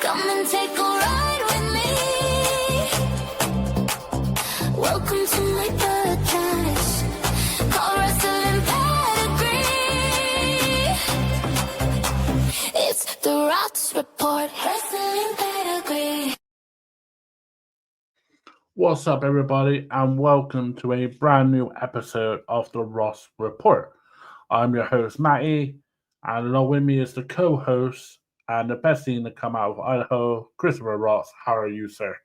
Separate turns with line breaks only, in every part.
Come and take a ride with me. Welcome to my podcast. Call wrestling pedigree. It's the Rotz Report. Wrestling pedigree.
What's up, everybody, and welcome to a brand new episode of the Rotz Report. I'm your host, Matty, and along with me is the co-host and the best thing to come out of Idaho, Christopher Ross. How are you, sir?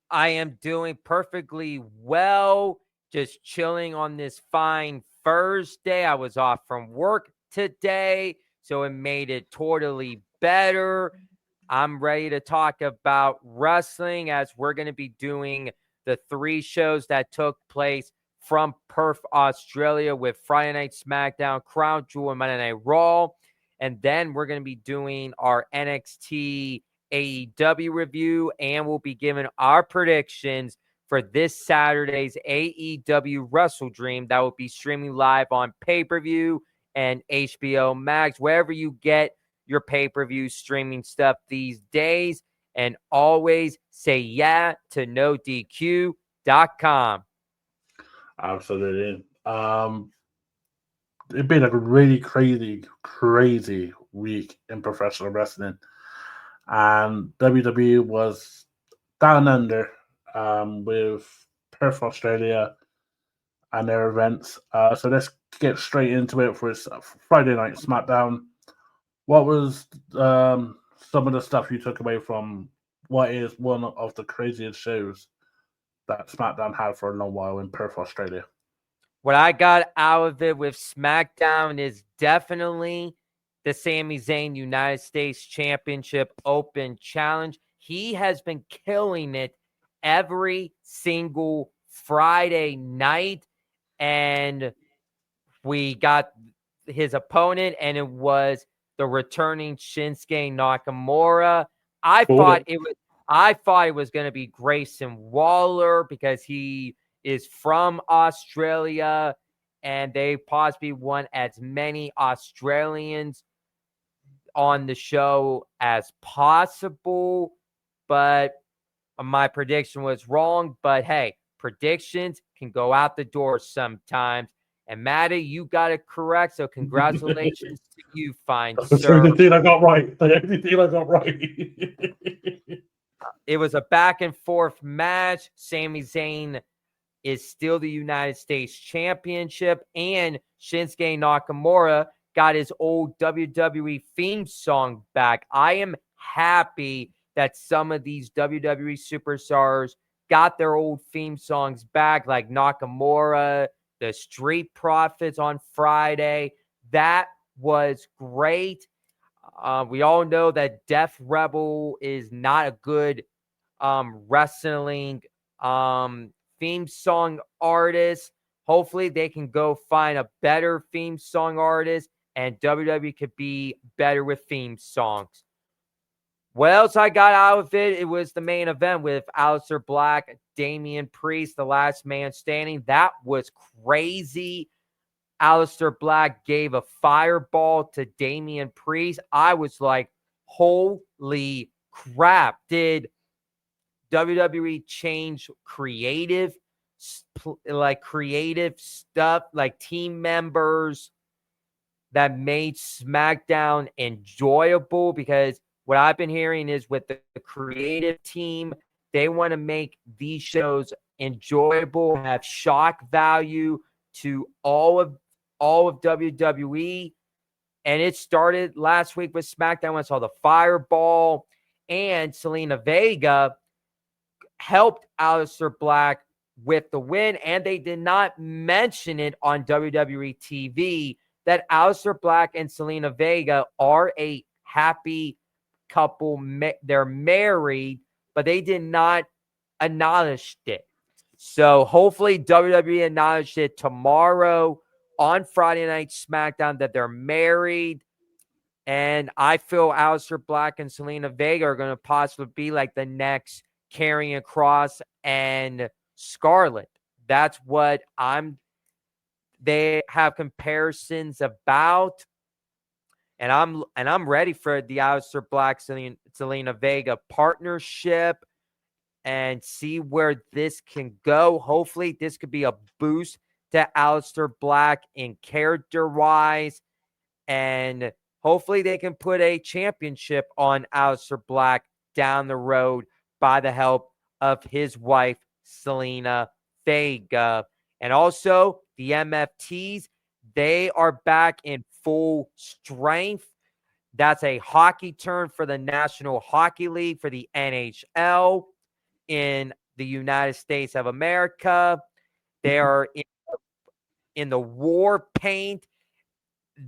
I am doing perfectly well, just chilling on this fine Thursday. I was off from work today, so it made it totally better. I'm ready to talk about wrestling as we're going to be doing the 3 shows that took place from Perth, Australia, with Friday Night SmackDown, Crown Jewel, and Monday Night Raw. And then we're going to be doing our NXT AEW review, and we'll be giving our predictions for this Saturday's AEW WrestleDream that will be streaming live on pay-per-view and HBO Max, wherever you get your pay-per-view streaming stuff these days. And always say yeah to NoDQ.com.
Absolutely. It's been a really crazy week in professional wrestling. And WWE was down under with Perth, Australia, and their events. So let's get straight into it for Friday Night SmackDown. What was some of the stuff you took away from what is one of the craziest shows that SmackDown had for a long while in Perth, Australia?
What I got out of it with SmackDown is definitely the Sami Zayn United States Championship Open Challenge. He has been killing it every single Friday night. And we got his opponent, and it was the returning Shinsuke Nakamura. I thought it was going to be Grayson Waller because he is from Australia, and they possibly want as many Australians on the show as possible. But my prediction was wrong. But hey, predictions can go out the door sometimes. And Matty, you got it correct. So congratulations to you, fine
That's
sir.
the only thing I got right.
It was a back and forth match. Sami Zayn is still the United States Championship, and Shinsuke Nakamura got his old WWE theme song back. I am happy that some of these WWE superstars got their old theme songs back, like Nakamura, the Street Profits on Friday. That was great. We all know that Def Rebel is not a good wrestling theme song artist. Hopefully they can go find a better theme song artist, and WWE could be better with theme songs. What else I got out of it? It was the main event with Aleister Black, Damian Priest, the last man standing. That was crazy. Aleister Black gave a fireball to Damian Priest. I was like, holy crap. Did WWE change creative stuff, like team members that made SmackDown enjoyable? Because what I've been hearing is with the creative team, they want to make these shows enjoyable, have shock value to all of WWE. And it started last week with SmackDown when I saw the fireball, and Zelina Vega helped Aleister Black with the win, and they did not mention it on WWE TV that Aleister Black and Zelina Vega are a happy couple. They're married, but they did not acknowledge it. So hopefully WWE acknowledged it tomorrow on Friday Night SmackDown that they're married. And I feel Aleister Black and Zelina Vega are going to possibly be like the next Karrion Kross and Scarlett. That's what they have comparisons about. And I'm ready for the Aleister Black, Zelina Zelina Vega partnership and see where this can go. Hopefully, this could be a boost to Aleister Black in character-wise, and hopefully they can put a championship on Aleister Black down the road by the help of his wife, Zelina Vega. And also, the MFTs, they are back in full strength. That's a hockey term for the National Hockey League, for the NHL in the United States of America. They are in the war paint.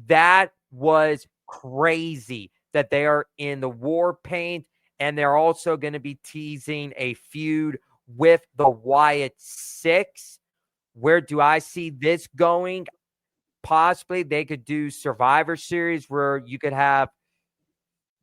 That was crazy that they are in the war paint, and they're also going to be teasing a feud with the Wyatt Six. Where do I see this going? Possibly they could do Survivor Series where you could have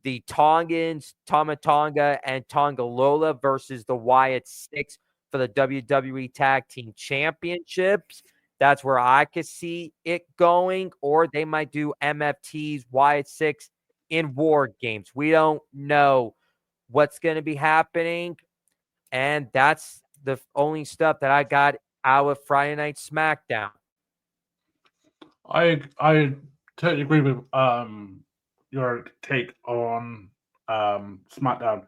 the Tongans, Tama Tonga, and Tonga Lola versus the Wyatt Six for the WWE Tag Team Championships. That's where I could see it going. Or they might do MFTs, Wyatt Six in War Games. We don't know what's going to be happening. And that's the only stuff that I got out of Friday Night SmackDown.
I totally agree with your take on SmackDown.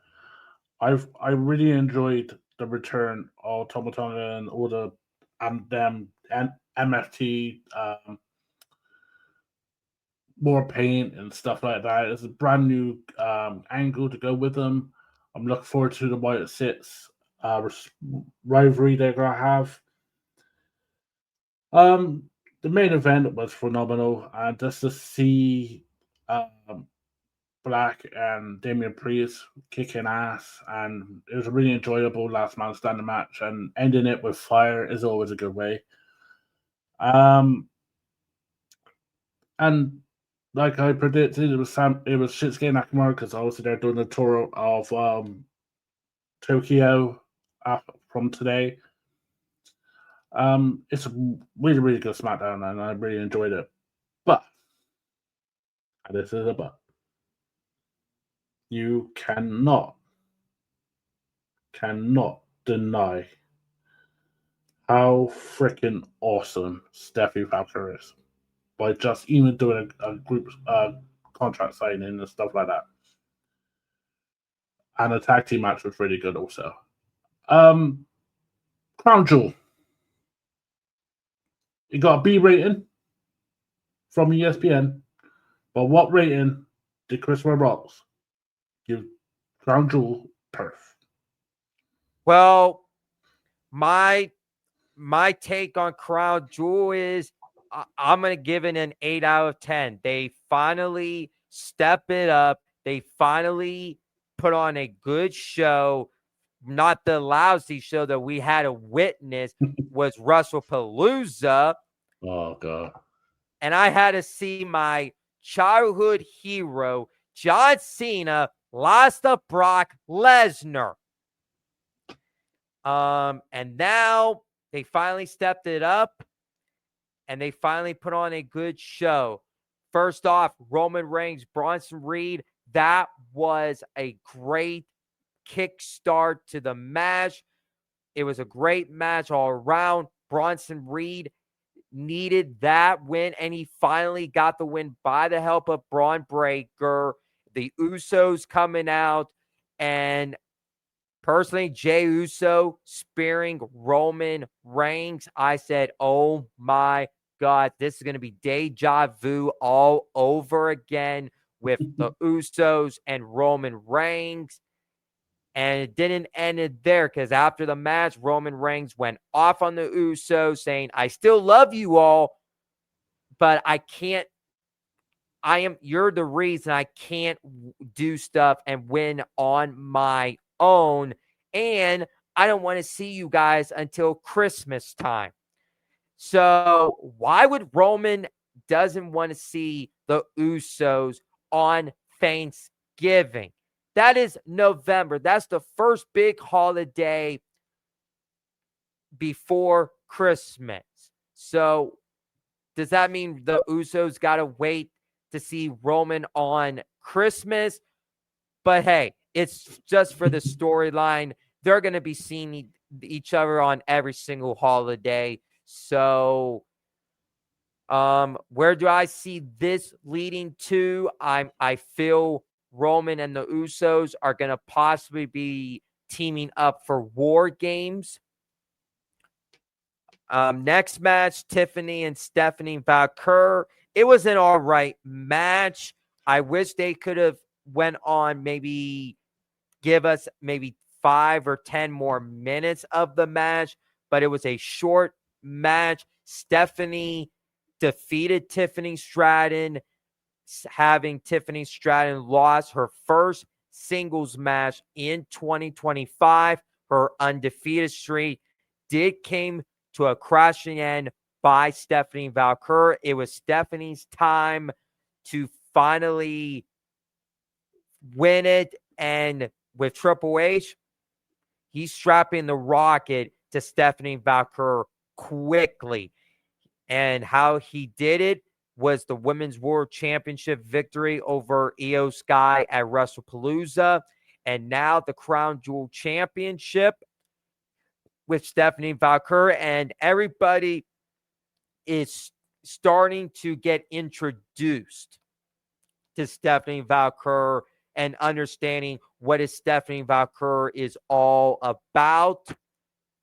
I really enjoyed the return of Tama Tonga and all the them and MFT more paint and stuff like that. It's a brand new angle to go with them. I'm looking forward to the Wyatt Six rivalry they're gonna have. The main event was phenomenal, and just to see Black and Damian Priest kicking ass, and it was a really enjoyable last man standing match, and ending it with fire is always a good way. And like I predicted, it was Shinsuke Nakamura, because obviously they're doing the tour of Tokyo from today. It's a really, really good SmackDown, and I really enjoyed it. But, and this is a but, you cannot deny how freaking awesome Steffi Falcon is by just even doing a group contract signing and stuff like that. And the tag team match was really good also. Crown Jewel. It got a B rating from ESPN, but what rating did Christopher Rotz give Crown Jewel Perth?
Well, my take on Crown Jewel is I'm going to give it an 8 out of 10. They finally step it up. They finally put on a good show. Not the lousy show that we had to witness was WrestlePalooza.
Oh, God.
And I had to see my childhood hero, John Cena, lost to Brock Lesnar. And now they finally stepped it up, and they finally put on a good show. First off, Roman Reigns, Bronson Reed, that was a great kickstart to the match. It was a great match all around. Bronson Reed needed that win, and he finally got the win by the help of Braun Breaker. The Usos coming out, and personally, Jey Uso spearing Roman Reigns. I said, oh my God, this is going to be deja vu all over again with the Usos and Roman Reigns. And it didn't end it there, because after the match, Roman Reigns went off on the Usos saying, I still love you all, but you're the reason I can't do stuff and win on my own. And I don't want to see you guys until Christmas time. So why would Roman doesn't want to see the Usos on Thanksgiving? That is November. That's the first big holiday before Christmas. So does that mean the Usos got to wait to see Roman on Christmas? But hey, It's just for the storyline. They're going to be seeing each other on every single holiday. So where do I see this leading to? I feel Roman and the Usos are going to possibly be teaming up for War Games. Next match, Tiffany and Stephanie Valkyrie. It was an all right match. I wish they could have went on, maybe give us maybe 5 or 10 more minutes of the match, but it was a short match. Stephanie defeated Tiffany Stratton, having Tiffany Stratton lost her first singles match in 2025. Her undefeated streak came to a crashing end by Stephanie Valkyrie. It was Stephanie's time to finally win it, and with Triple H, he's strapping the rocket to Stephanie Valkyrie quickly. And how he did it was the Women's World Championship victory over Io Sky at WrestlePalooza. And now the Crown Jewel Championship with Stephanie Valkyrie. And everybody is starting to get introduced to Stephanie Valkyrie and understanding what is Stephanie Valkyrie is all about.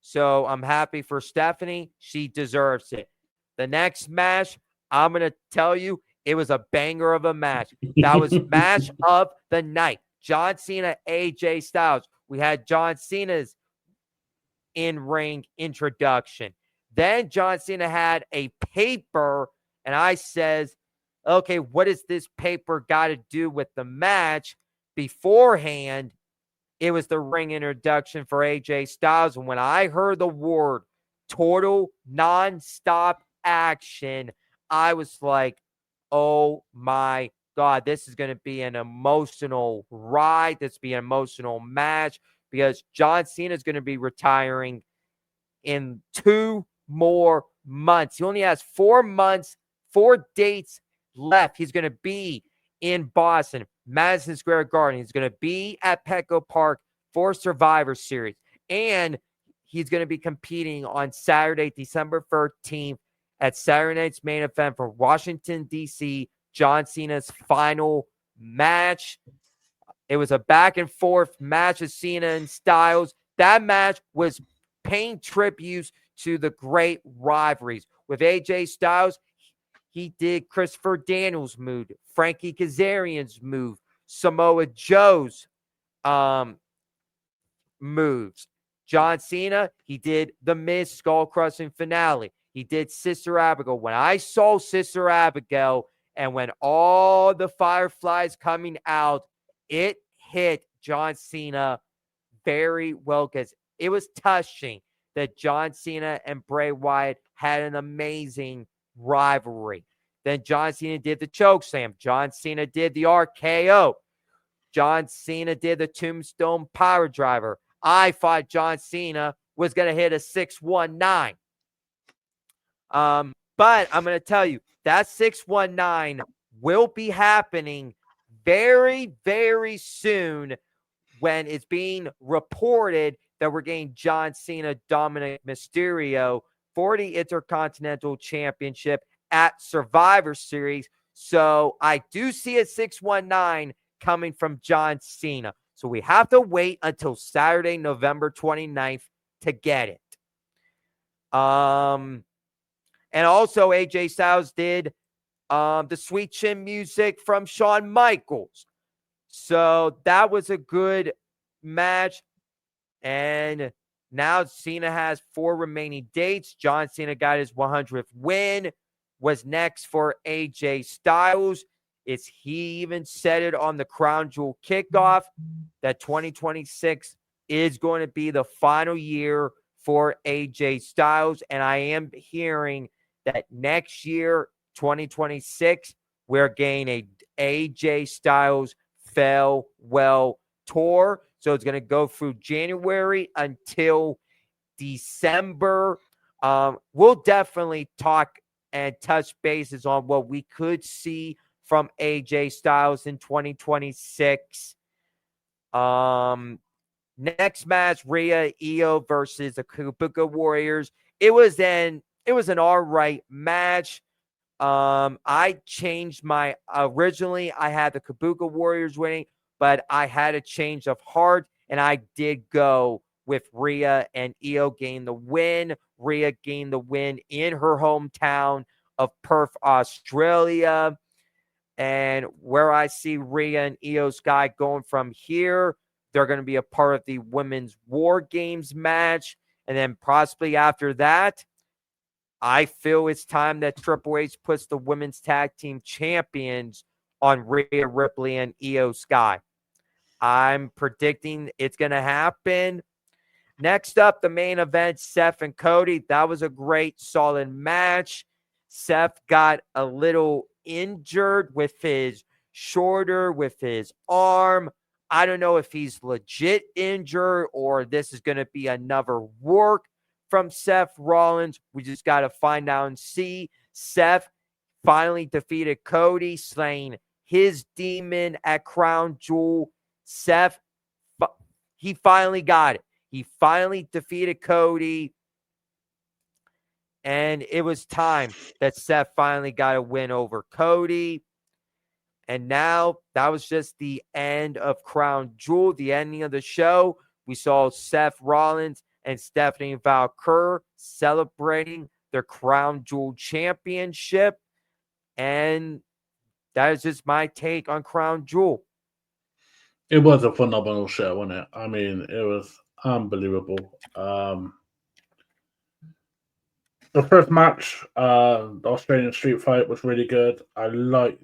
So I'm happy for Stephanie. She deserves it. The next match, I'm going to tell you, it was a banger of a match. That was match of the night. John Cena, AJ Styles. We had John Cena's in-ring introduction. Then John Cena had a paper, and I says, okay, what does this paper got to do with the match? Beforehand, it was the ring introduction for AJ Styles. And when I heard the word total nonstop action, I was like, oh my God, this is going to be an emotional ride. This will be an emotional match because John Cena is going to be retiring in 2 more months. He only has 4 months, 4 dates left. He's going to be in Boston, Madison Square Garden. He's going to be at Petco Park for Survivor Series. And he's going to be competing on Saturday, December 13th at Saturday Night's Main Event for Washington, D.C., John Cena's final match. It was a back and forth match of Cena and Styles. That match was paying tributes to the great rivalries. With AJ Styles, he did Christopher Daniels' move, Frankie Kazarian's move, Samoa Joe's moves. John Cena, he did the Miz skull-crushing finale. He did Sister Abigail. When I saw Sister Abigail and when all the fireflies coming out, it hit John Cena very well because it was touching that John Cena and Bray Wyatt had an amazing rivalry. Then John Cena did the chokeslam. John Cena did the RKO. John Cena did the Tombstone Power Driver. I thought John Cena was going to hit a 619. But I'm going to tell you, that 619 will be happening very, very soon when it's being reported that we're getting John Cena, Dominic Mysterio for the Intercontinental Championship at Survivor Series. So I do see a 619 coming from John Cena. So we have to wait until Saturday, November 29th to get it. And also AJ Styles did the Sweet Chin music from Shawn Michaels. So that was a good match. And now Cena has 4 remaining dates. John Cena got his 100th win. Was next for AJ Styles. He even said it on the Crown Jewel kickoff that 2026 is going to be the final year for AJ Styles. And I am hearing that next year, 2026, we're getting a AJ Styles farewell tour. So it's going to go through January until December. We'll definitely talk and touch bases on what we could see from AJ Styles in 2026. Next match, Rhea Io versus the Kabuki Warriors. It was an all right match. I changed my originally I had the Kabuki Warriors winning, but I had a change of heart and I did go with Rhea and Io gained the win. Rhea gained the win in her hometown of Perth, Australia. And where I see Rhea and Io Sky going from here, they're going to be a part of the Women's War Games match. And then possibly after that, I feel it's time that Triple H puts the Women's Tag Team Champions on Rhea Ripley and Io Sky. I'm predicting it's going to happen. Next up, the main event, Seth and Cody. That was a great, solid match. Seth got a little injured with his shoulder, with his arm. I don't know if he's legit injured or this is going to be another work from Seth Rollins. We just got to find out and see. Seth finally defeated Cody, slaying his demon at Crown Jewel. Seth, he finally got it. He finally defeated Cody. And it was time that Seth finally got a win over Cody. And now that was just the end of Crown Jewel, the ending of the show. We saw Seth Rollins and Stephanie Valkyrie celebrating their Crown Jewel championship. And that is just my take on Crown Jewel.
It was a phenomenal show, wasn't it? I mean, it was unbelievable. The first match, the Australian street fight, was really good. I liked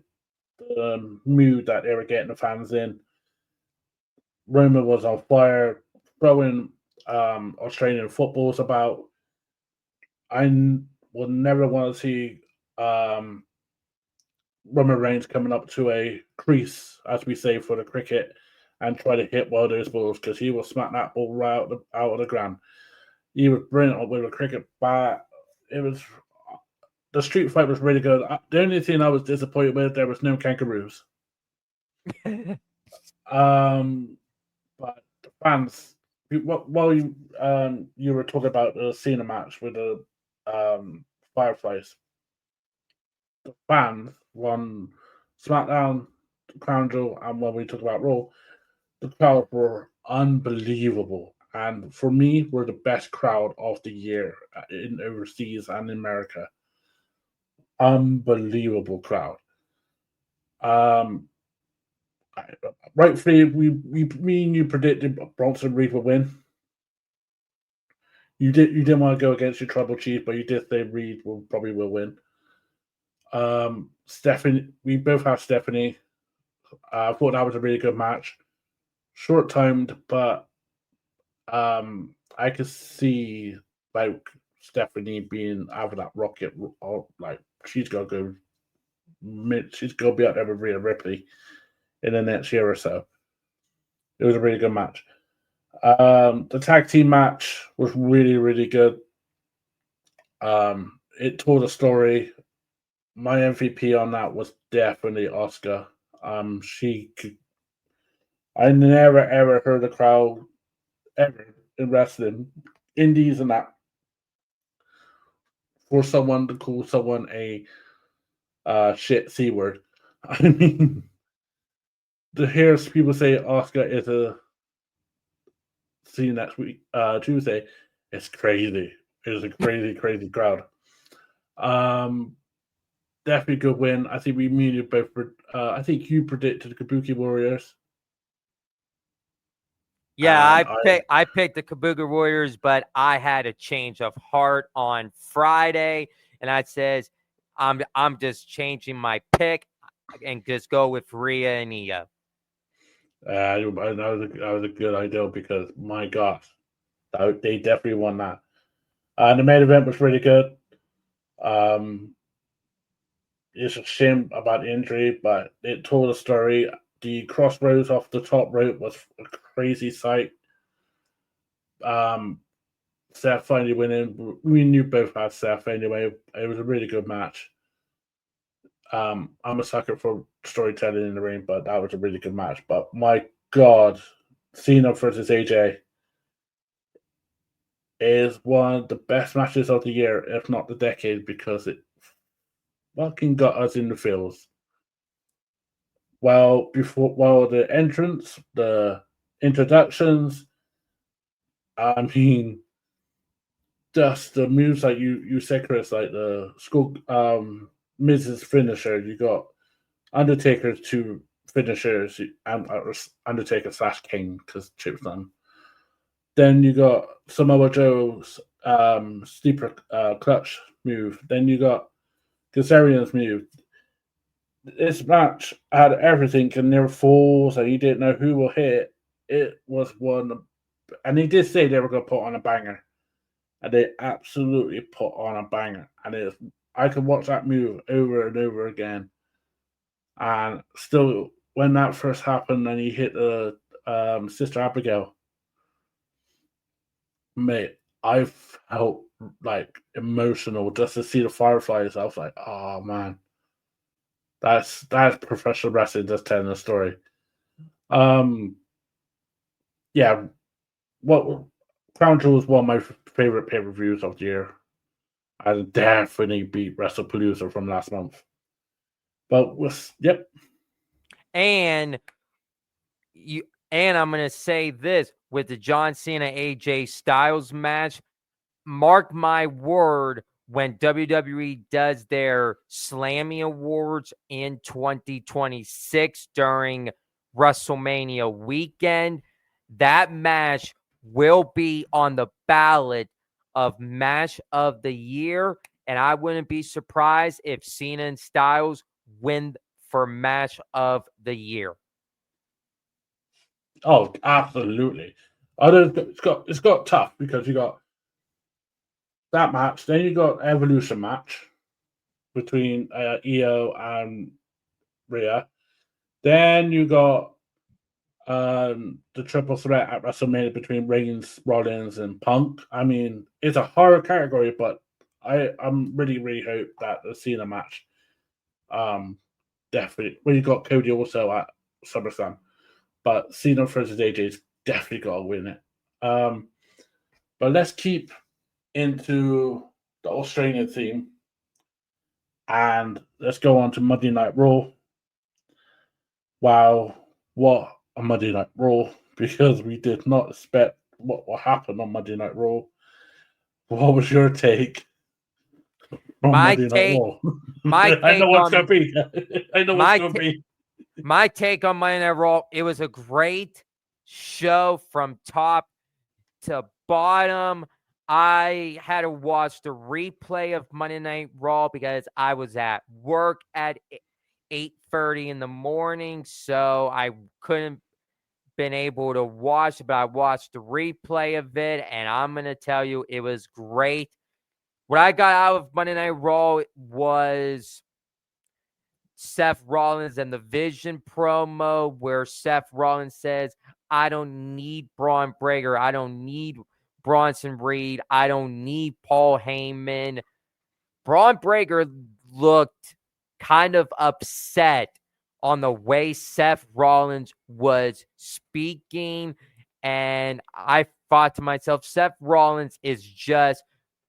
the mood that they were getting the fans in. Roman was on fire, throwing Australian footballs about. I will never want to see Roman Reigns coming up to a crease, as we say for the cricket, and try to hit one of those balls because he will smack that ball right out of the ground. He was brilliant with a cricket bat. The street fight was really good. The only thing I was disappointed with, there was no kangaroos. But the fans, while you were talking about the Cena match with the Fireflies, the fans won SmackDown, Crown Jewel, and when we talk about Raw, the crowd were unbelievable. And for me, were the best crowd of the year in overseas and in America. Unbelievable crowd. Rightfully, me and you predicted Bronson Reed would win. You didn't want to go against your tribal chief, but you did say Reed probably will win. Stephanie, we both have Stephanie. I thought that was a really good match. Short timed, but I could see like Stephanie being out of that rocket, or like she's gonna be out there with Rhea Ripley in the next year or so. It was a really good match. The tag team match was really, really good. It told a story. My MVP on that was definitely Asuka. I never ever heard a crowd ever in wrestling, indies and that, for someone to call someone a shit C word. I mean, to hear people say Asuka is a see you next week, Tuesday, it's crazy. It is a crazy, crazy crowd. Definitely good win. I think me and you both. I think you predicted the Kabuki Warriors.
Yeah, I picked the Kabuki Warriors, but I had a change of heart on Friday, and I says I'm just changing my pick and just go with Rhea and Io.
That was a good idea because my gosh, they definitely won that. The main event was really good. It's a shame about the injury, but it told a story. The crossroads off the top rope was a crazy sight. Seth finally winning. We knew both had Seth anyway. It was a really good match. I'm a sucker for storytelling in the ring, but that was a really good match. But my God, Cena versus AJ is one of the best matches of the year, if not the decade, because it fucking got us in the feels. Well, the entrance, the introductions, I mean, just the moves like you said, Chris, like the school Mrs. Finisher. You got Undertaker's two finishers, and Undertaker / King because Chip's done. Then you got Samoa Joe's sleeper clutch move. Then you got Kazarian's move. This match had everything, and there were falls, and you didn't know who will hit. It was one, and he did say they were going to put on a banger, and they absolutely put on a banger. And I could watch that move over and over again. And still, when that first happened, and he hit the Sister Abigail, mate, I felt like emotional just to see the Fireflies. I was like, oh man, that's professional wrestling just telling a story. Yeah, what Crown Jewel is one of my favorite pay-per-views of the year. I definitely beat WrestlePalooza from last month. But yep.
And I'm gonna say this with the John Cena AJ Styles match. Mark my word, when WWE does their Slammy Awards in 2026 during WrestleMania weekend, that match will be on the ballot of match of the year. And I wouldn't be surprised if Cena and Styles win for match of the year.
Oh, absolutely. It's got tough because you got that match, then you got Evolution match between Io and Rhea. Then you got the triple threat at WrestleMania between Reigns, Rollins, and Punk. I mean, it's a horror category, but I'm really hope that the Cena match, definitely. Well, you got Cody also at SummerSlam, but Cena versus AJ's definitely got to win it. But let's keep into the Australian theme, and let's go on to Monday Night Raw. Wow, what a Monday Night Raw, because we did not expect what will happen on Monday Night Raw. What was your take on Monday Night Raw? I know what's going to be. I know what's going to be.
My take on Monday Night Raw, it was a great show from top to bottom. I had to watch the replay of Monday Night Raw because I was at work at 8:30 in the morning, so I couldn't been able to watch it, but I watched the replay of it, and I'm going to tell you, it was great. What I got out of Monday Night Raw was Seth Rollins and the Vision promo, where Seth Rollins says, I don't need Braun Breaker. I don't need Bronson Reed. I don't need Paul Heyman. Braun Breaker looked kind of upset on the way Seth Rollins was speaking. And I thought to myself, Seth Rollins is just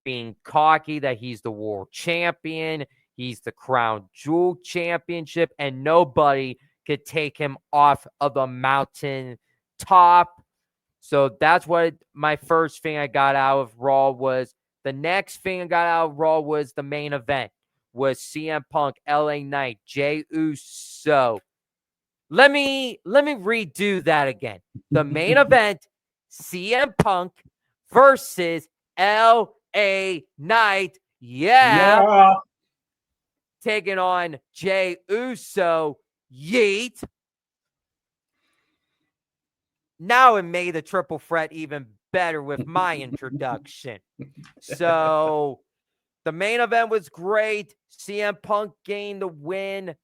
being cocky that he's the world champion. He's the Crown Jewel Championship, and nobody could take him off of the mountain top. So that's what my first thing I got out of Raw was. The next thing I got out of Raw was the main event, was CM Punk, LA Knight, Jey Uso. Let me redo that again. The main event, CM Punk versus LA Knight. Yeah. Taking on Jey Uso. Yeet. Now it made the triple threat even better with my introduction. So the main event was great. CM Punk gained the win.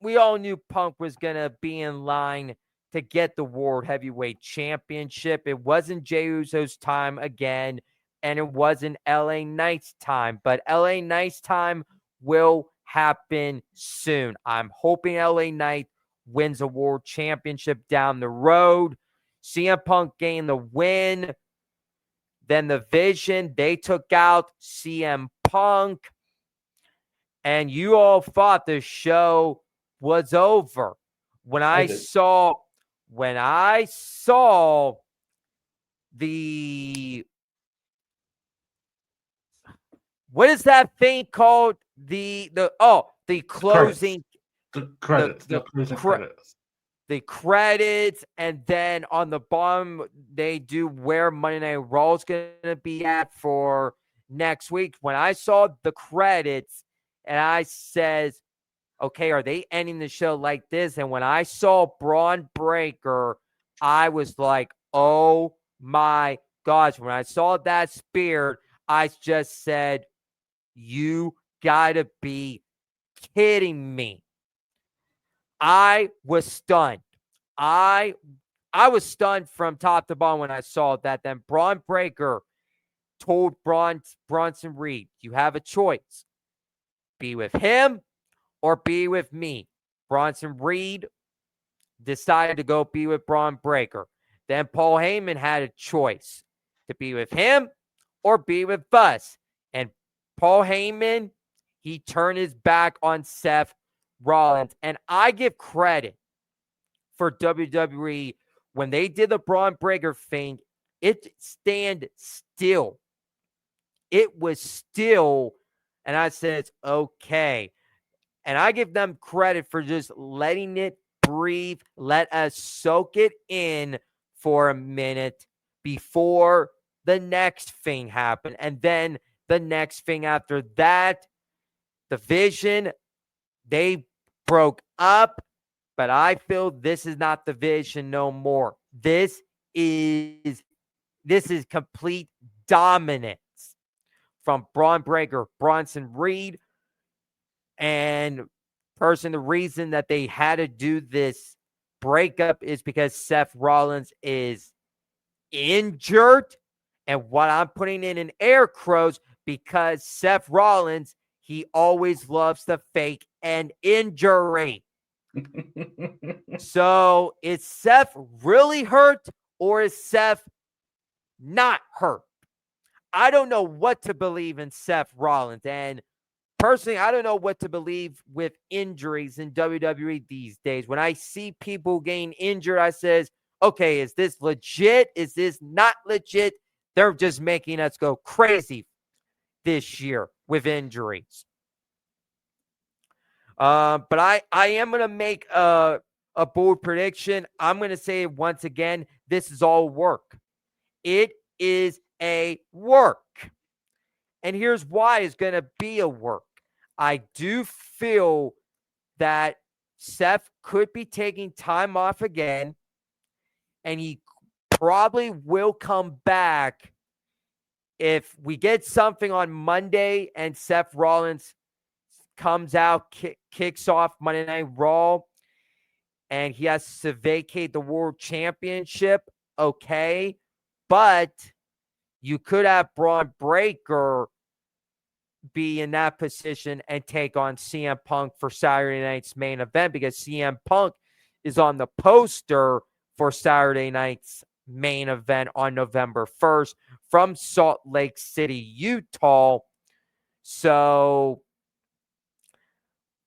We all knew Punk was going to be in line to get the World Heavyweight Championship. It wasn't Jey Uso's time again, and it wasn't LA Knight's time. But LA Knight's time will happen soon. I'm hoping LA Knight wins a world championship down the road. CM Punk gained the win. Then the Vision, they took out CM Punk. And you all thought the show was over. When I saw the, what is that thing called? The closing,
the credits, the closing credits.
The credits, and then on the bottom they do where Monday Night Raw is going to be at for next week. When I saw the credits, and I says, okay, are they ending the show like this? And when I saw Braun Breaker, I was like, oh my gosh. When I saw that spear, I just said, you gotta be kidding me. I was stunned. I was stunned from top to bottom when I saw that. Then Braun Breaker told Bronson Reed, you have a choice. Be with him or be with me. Bronson Reed decided to go be with Braun Breaker. Then Paul Heyman had a choice to be with him or be with us. And Paul Heyman, he turned his back on Seth Rollins. And I give credit for WWE when they did the Braun Breaker thing. It stand still. It was still, and I said, it's okay. And I give them credit for just letting it breathe. Let us soak it in for a minute before the next thing happened. And then the next thing after that, the Vision, they broke up. But I feel this is not the Vision no more. This is complete dominance from Braun Breaker, Bronson Reed. And the reason that they had to do this breakup is because Seth Rollins is injured. And what I'm putting in air quotes, because Seth Rollins, he always loves to fake an injury. So is Seth really hurt or is Seth not hurt? I don't know what to believe in Seth Rollins. And personally, I don't know what to believe with injuries in WWE these days. When I see people getting injured, I says, okay, is this legit? Is this not legit? They're just making us go crazy this year with injuries. But I am going to make a bold prediction. I'm going to say it once again, this is all work. It is a work. And here's why it's going to be a work. I do feel that Seth could be taking time off again, and he probably will come back if we get something on Monday and Seth Rollins comes out, kicks off Monday Night Raw, and he has to vacate the World Championship. Okay, but you could have Braun Breaker be in that position and take on CM Punk for Saturday night's main event, because CM Punk is on the poster for Saturday night's main event on November 1st from Salt Lake City, Utah. So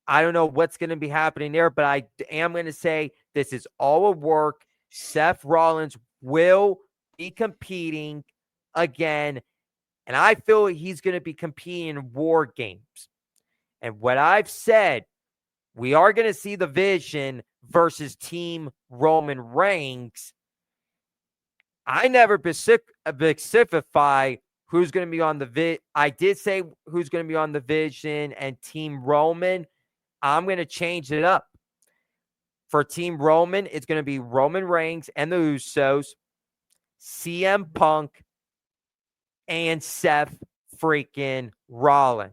I don't know what's going to be happening there, but I am going to say this is all a work. Seth Rollins will be competing again, and I feel he's going to be competing in War Games. And what I've said, we are going to see the Vision versus Team Roman Reigns. I never specify who's going to be on the I did say who's going to be on the Vision and Team Roman. I'm going to change it up. For Team Roman, it's going to be Roman Reigns and the Usos, CM Punk, and Seth freaking Rollins.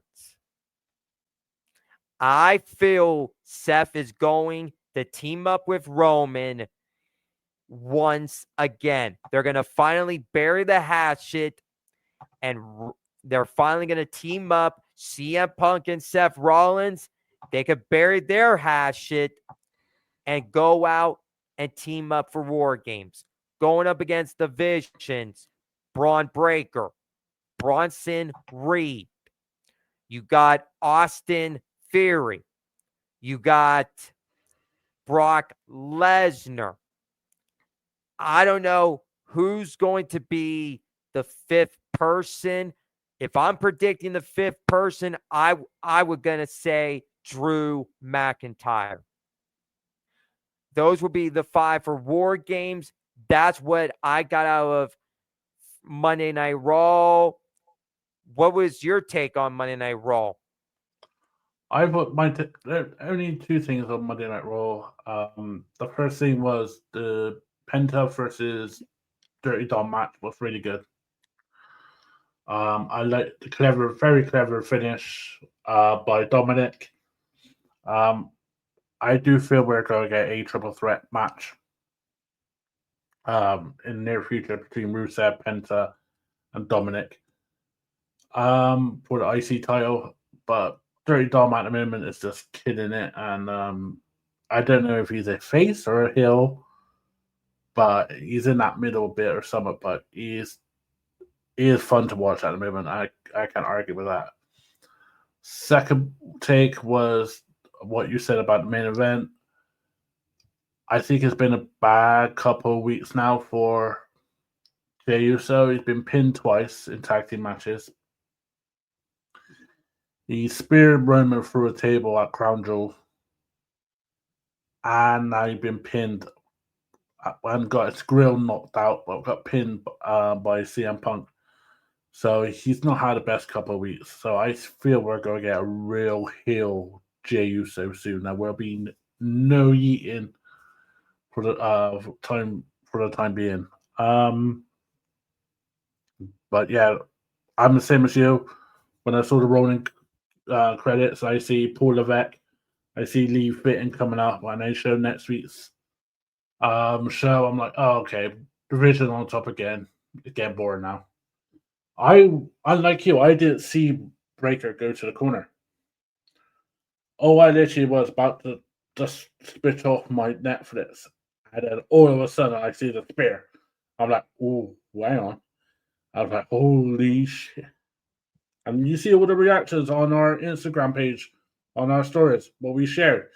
I feel Seth is going to team up with Roman once again. They're going to finally bury the hatchet, and they're finally going to team up. CM Punk and Seth Rollins, they could bury their hatchet, and go out and team up for War Games. Going up against the Visions, Braun Breaker, Bronson Reed. You got Austin Theory. You got Brock Lesnar. I don't know who's going to be the fifth person. If I'm predicting the fifth person, I would gonna say Drew McIntyre. Those will be the 5 for War Games. That's what I got out of Monday Night Raw. What was your take on Monday Night Raw?
I put there are only 2 things on Monday Night Raw. The first thing was the Penta versus Dirty Dom match was really good. I like the very clever finish by Dominic. I do feel we're going to get a triple threat match in the near future between Rusev, Penta, and Dominic for the IC title. But Dirty Dom at the moment is just killing it, and I don't know if he's a face or a heel, but he's in that middle bit or something. But he is fun to watch at the moment. I can't argue with that. Second take was what you said about the main event. I think it's been a bad couple of weeks now for Jey Uso. He's been pinned twice in tag team matches. He speared Roman through a table at Crown Jewel. And now he's been pinned and got his grill knocked out, but got pinned by CM Punk. So he's not had the best couple of weeks. So I feel we're going to get a real heel Jey Uso soon. There will be no eating for the time being. But yeah, I'm the same as you. When I saw the rolling credits, I see Paul Levesque, I see Lee Fitton coming up, and they show next week's show. I'm like, oh, okay, division on top again. It's getting boring now. Unlike you, I didn't see Breaker go to the corner. Oh, I literally was about to just switch off my Netflix, and then all of a sudden I see the spear. I'm like, oh, hang on. I was like, holy shit. And you see all the reactions on our Instagram page, on our stories, what we shared.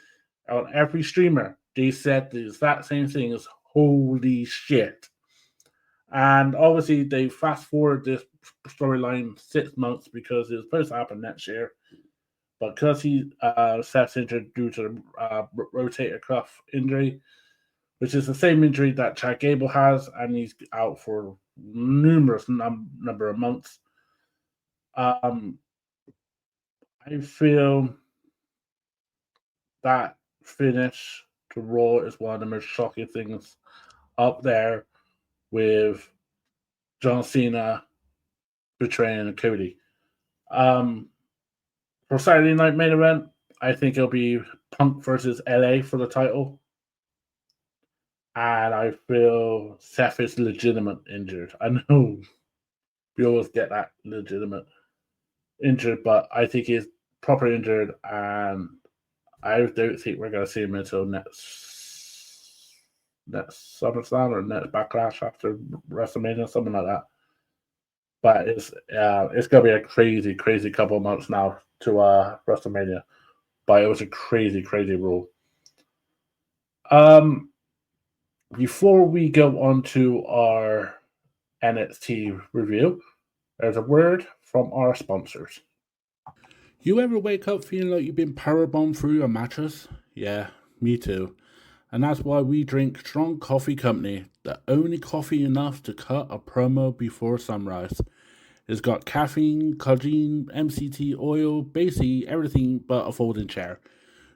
On every streamer, they said the exact same thing as holy shit. And obviously, they fast forward this storyline 6 months because it was supposed to happen next year. But because Seth's injured due to the rotator cuff injury, which is the same injury that Chad Gable has, and he's out for numerous number of months. I feel that finish to Raw is one of the most shocking things up there with John Cena betraying Cody. For Saturday night main event, I think it'll be Punk versus LA for the title. And I feel Seth is legitimate injured. I know we always get that legitimate injured, but I think he's properly injured, and I don't think we're going to see him until next SummerSlam or next Backlash after WrestleMania, something like that. But it's going to be a crazy, crazy couple of months now to WrestleMania. But it was a crazy, crazy rule. Before we go on to our NXT review, there's a word from our sponsors. You ever wake up feeling like you've been powerbombed through a mattress? Yeah, me too. And that's why we drink Strong Coffee Company, the only coffee enough to cut a promo before sunrise. It's got caffeine, collagen, MCT oil, basically everything but a folding chair.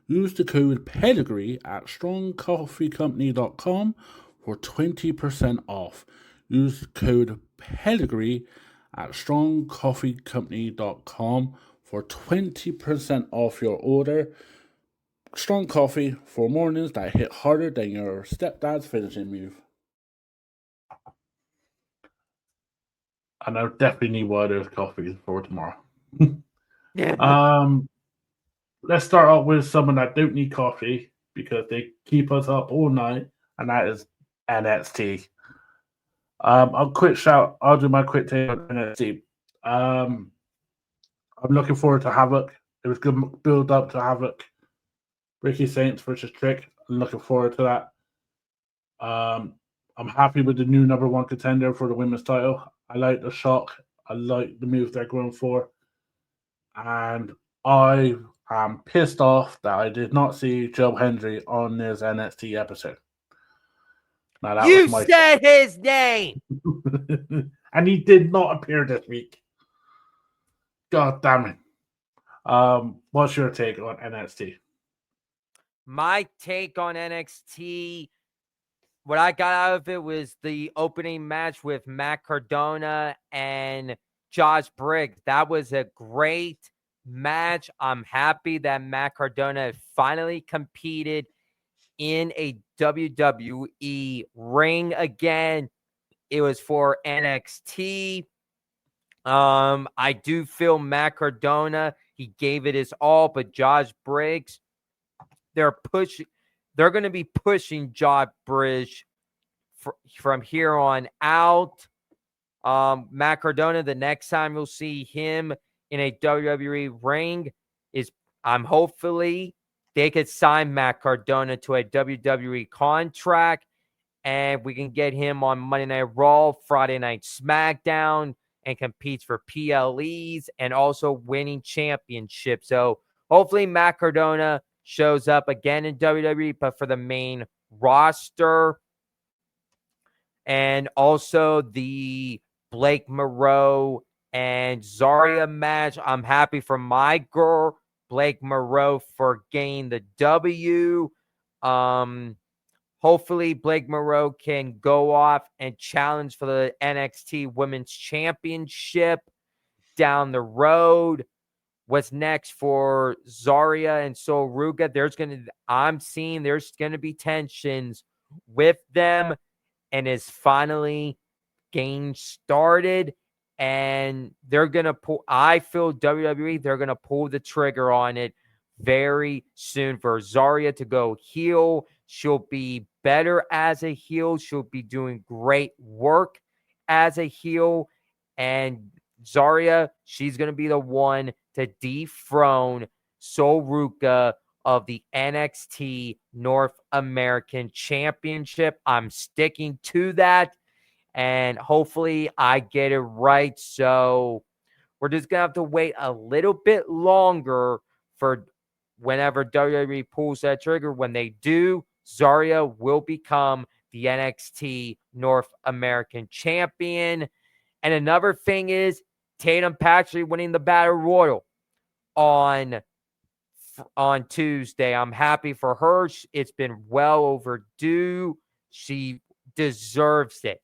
Use the code PEDIGREE at strongcoffeecompany.com for 20% off. Use the code PEDIGREE at strongcoffeecompany.com for 20% off your order. Strong coffee for mornings that hit harder than your stepdad's finishing move. And I definitely need one of those coffees for tomorrow.
Yeah.
Let's start out with someone that don't need coffee because they keep us up all night, and that is NXT. I'll do my quick take on NXT. I'm looking forward to Havoc. It was good build up to Havoc. Ricky Saints versus Trick. I'm looking forward to that. I'm happy with the new number one contender for the women's title. I like the shock. I like the move they're going for. And I am pissed off that I did not see Joe Hendry on this NXT episode. Now, that
You
was my
said his name.
and he did not appear this week. God damn it. What's your take on NXT?
My take on NXT, what I got out of it was the opening match with Matt Cardona and Josh Briggs. That was a great match. I'm happy that Matt Cardona finally competed in a WWE ring again. It was for NXT. I do feel Matt Cardona, he gave it his all, but Josh Briggs, they're going to be pushing Josh Briggs from here on out. Matt Cardona, the next time you'll see him in a WWE ring is, hopefully they could sign Matt Cardona to a WWE contract, and we can get him on Monday Night Raw, Friday Night SmackDown, and competes for PLEs and also winning championships. So hopefully Matt Cardona shows up again in WWE, but for the main roster. And also the Blake Moreau and Zarya match. I'm happy for my girl, Blake Moreau, for getting the W. Hopefully Blake Moreau can go off and challenge for the NXT Women's Championship down the road. What's next for Zarya and Sol Ruca? I'm seeing there's going to be tensions with them, and is finally getting started, and they're going to pull, I feel WWE, they're going to pull the trigger on it very soon for Zarya to go heel. She'll be better as a heel. She'll be doing great work as a heel, and Zarya, she's going to be the one to dethrone Sol Ruca of the NXT North American Championship. I'm sticking to that, and hopefully I get it right. So we're just going to have to wait a little bit longer for whenever WWE pulls that trigger. When they do, Zarya will become the NXT North American Champion. And another thing is Tatum Paxley winning the Battle Royal on Tuesday. I'm happy for her. It's been well overdue. She deserves it.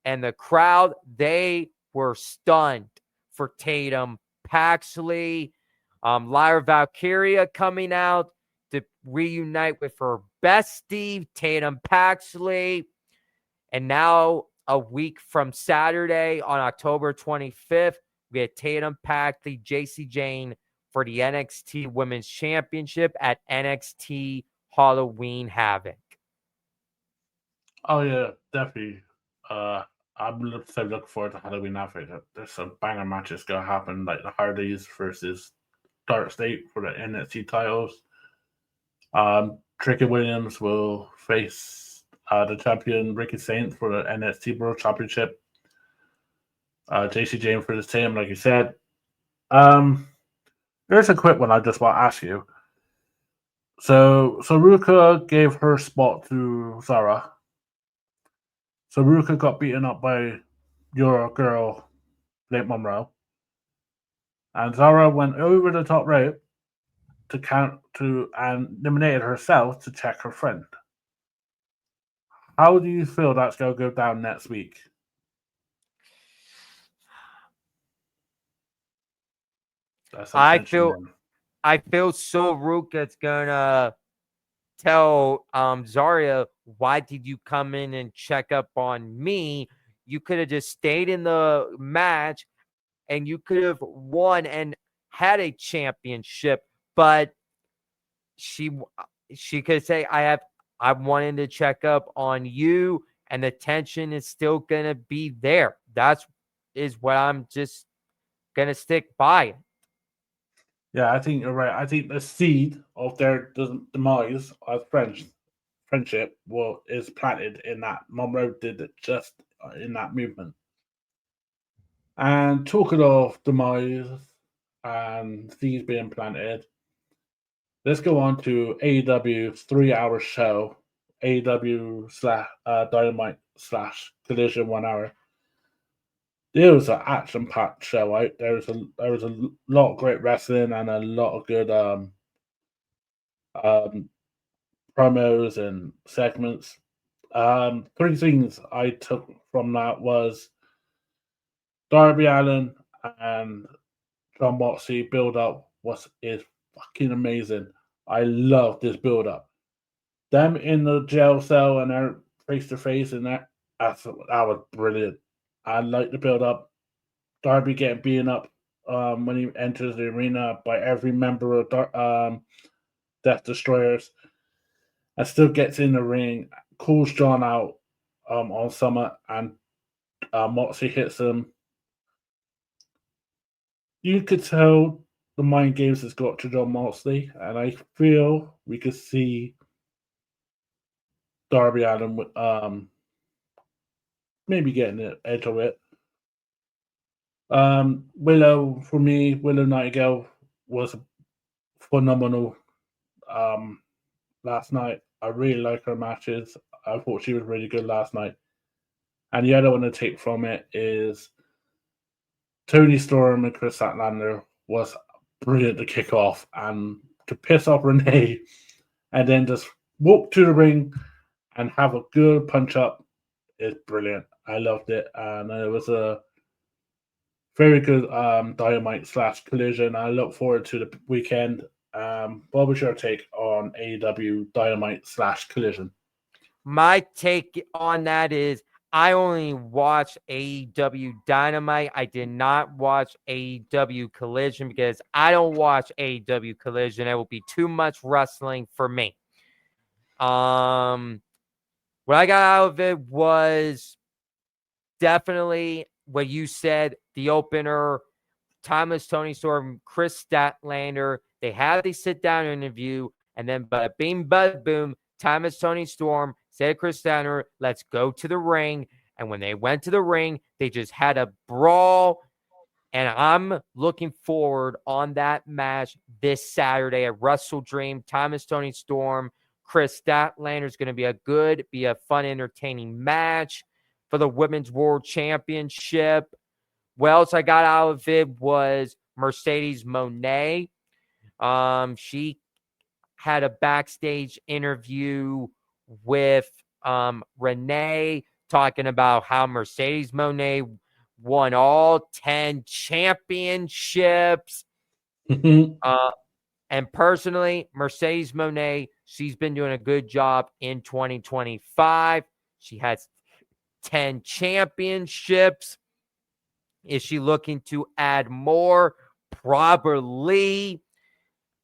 And the crowd, they were stunned for Tatum Paxley. Lyra Valkyria coming out to reunite with her bestie, Tatum Paxley. And now, a week from Saturday on October 25th, we had Tatum Paxley, JC Jane for the NXT Women's Championship at NXT Halloween Havoc.
Oh, yeah, definitely. I'm looking forward to Halloween Havoc. There's some banger matches going to happen, like the Hardys versus Dark State for the NXT titles. Tricky Williams will face the champion Ricky Saints for the NXT World Championship. JC Jane for the same, like you said. There's a quick one I just want to ask you. So Ruka gave her spot to Zara. So Ruka got beaten up by your girl, Blake Monroe. And Zara went over the top rope and eliminated herself to check her friend. How do you feel that's going to go down next week?
I feel Sol Ruca's gonna tell Zarya, why did you come in and check up on me? You could have just stayed in the match and you could have won and had a championship, but she could say, I'm wanting to check up on you, and the tension is still gonna be there. That's is what I'm just gonna stick by.
Yeah, I think you're right. I think the seed of their demise of friendship is planted in that. Monroe did it just in that movement. And talking of demise and seeds being planted, let's go on to AEW's 3 hour show, AEW slash Dynamite slash Collision 1 hour. It was an action packed show. Right? There was a lot of great wrestling and a lot of good um, promos and segments. Three things I took from that was Darby Allin and John Moxley build up is fucking amazing. I love this build up. Them in the jail cell and they're face to face and that was brilliant. I like the build up. Darby getting beaten up when he enters the arena by every member of Death Destroyers and still gets in the ring, calls John out on Summit, and Moxley hits him. You could tell the mind games has got to John Moxley, and I feel we could see Darby Allin maybe getting the edge of it. Willow Nightingale was phenomenal last night. I really like her matches. I thought she was really good last night. And the other one to take from it is Tony Storm and Chris Statlander was brilliant to kick off and to piss off Renee and then just walk to the ring and have a good punch up is brilliant. I loved it. And it was a very good Dynamite slash Collision. I look forward to the weekend. What was your take on AEW Dynamite slash Collision?
My take on that is I only watched AEW Dynamite. I did not watch AEW Collision because I don't watch AEW Collision. It will be too much wrestling for me. What I got out of it was definitely what you said, the opener, Thomas Tony Storm, Chris Statlander. They had the sit-down interview, and then bada bing, bada boom, Thomas Tony Storm said to Chris Statlander, let's go to the ring. And when they went to the ring, they just had a brawl. And I'm looking forward on that match this Saturday at WrestleDream. Thomas Tony Storm, Chris Statlander is going to be a fun, entertaining match for the Women's World Championship. What else I got out of it was Mercedes Moné. She had a backstage interview with Renee talking about how Mercedes Moné won all 10 championships. And personally, Mercedes Moné, she's been doing a good job in 2025. She has 10 championships. Is she looking to add more? Probably.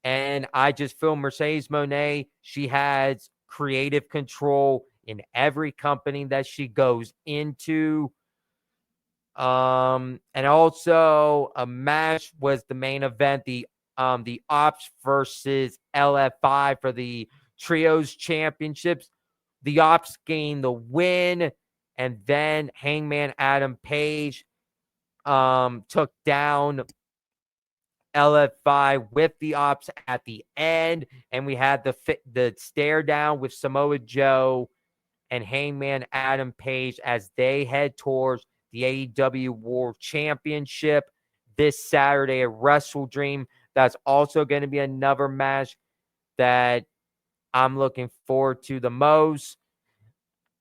And I just feel Mercedes Moné, she has creative control in every company that she goes into. And also a match was the main event, the Ops versus LF5 for the Trios Championships. The Ops gained the win, and then Hangman Adam Page took down LF5 with the Ops at the end, and we had the stare down with Samoa Joe and Hangman Adam Page as they head towards the AEW World Championship this Saturday at WrestleDream. That's also going to be another match that I'm looking forward to the most.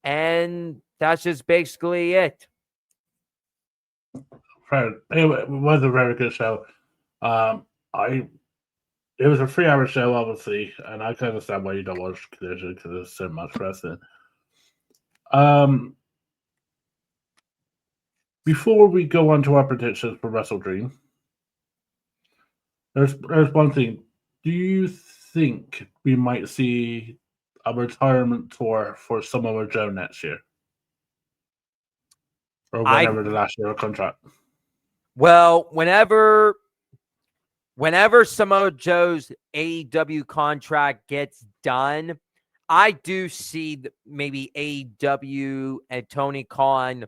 And that's just basically it.
It was a very good show. It was a 3 hour show, obviously, and I can understand why you don't watch Collision because there's so much wrestling. Before we go on to our predictions for WrestleDream, there's one thing. Do you think we might see a retirement tour for Samoa Joe next year? Or whenever the last year of contract?
Well, whenever Samoa Joe's AEW contract gets done, I do see maybe AEW and Tony Khan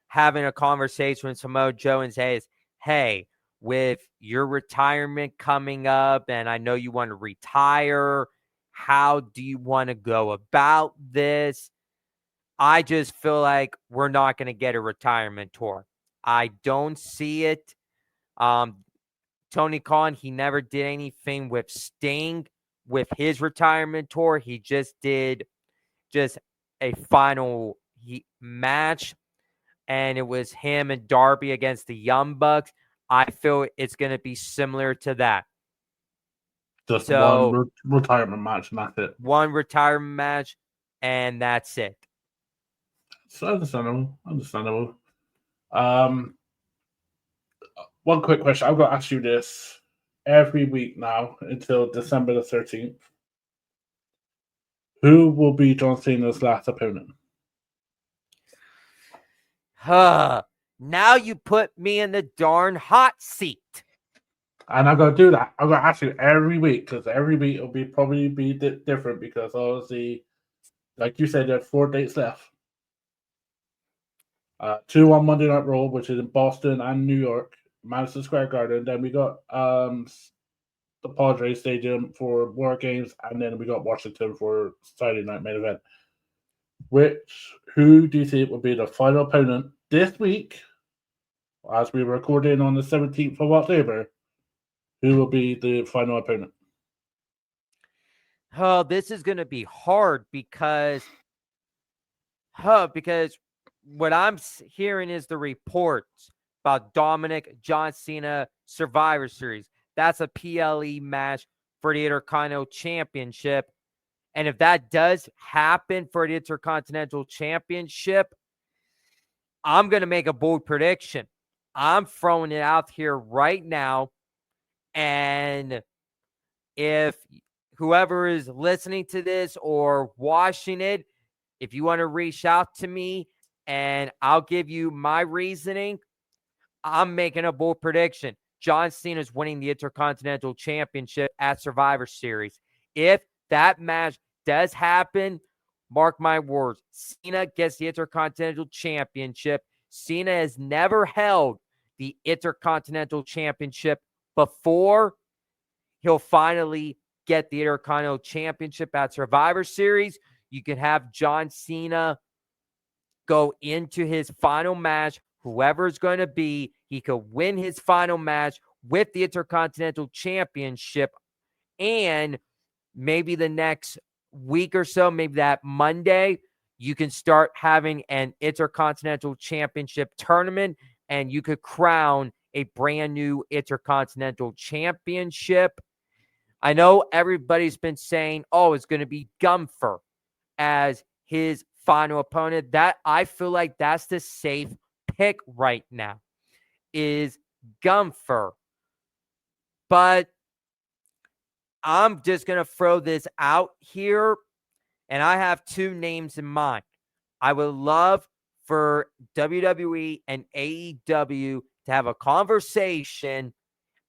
having a conversation with Samoa Joe and says, hey, with your retirement coming up, and I know you want to retire, how do you want to go about this? I just feel like we're not going to get a retirement tour. I don't see it. Tony Khan, he never did anything with Sting with his retirement tour. He just did a final match, and it was him and Darby against the Young Bucks. I feel it's going to be similar to that.
Just one retirement match, and that's it.
One retirement match, and that's it.
It's understandable. One quick question. I'm going to ask you this every week now until December the 13th. Who will be John Cena's last opponent?
Now you put me in the darn hot seat.
And I'm going to do that. I'm going to ask you every week, because every week it'll probably be different, because obviously, like you said, there's 4 dates left. 2 on Monday Night Raw, which is in Boston and New York, Madison Square Garden. Then we got the Padres Stadium for War Games, and then we got Washington for Saturday Night Main Event. Who do you think will be the final opponent this week, as we were recording on the 17th of October? Who will be the final opponent?
Oh, this is going to be hard because what I'm hearing is the reports about Dominic John Cena Survivor Series. That's a PLE match for the Intercontinental Championship. And if that does happen for the Intercontinental Championship, I'm going to make a bold prediction. I'm throwing it out here right now. And if whoever is listening to this or watching it, if you want to reach out to me and I'll give you my reasoning, I'm making a bold prediction. John Cena is winning the Intercontinental Championship at Survivor Series. If that match does happen, mark my words, Cena gets the Intercontinental Championship. Cena has never held the Intercontinental Championship before. He'll finally get the Intercontinental Championship at Survivor Series. You can have John Cena go into his final match, whoever it's going to be. He could win his final match with the Intercontinental Championship, and maybe the next week or so, maybe that Monday, you can start having an Intercontinental Championship tournament, and you could crown a brand new Intercontinental Championship. I know everybody's been saying, oh, it's going to be Gunther as his final opponent. That I feel like that's the safe pick right now, is Gunther. But I'm just going to throw this out here, and I have 2 names in mind. I would love for WWE and AEW to have a conversation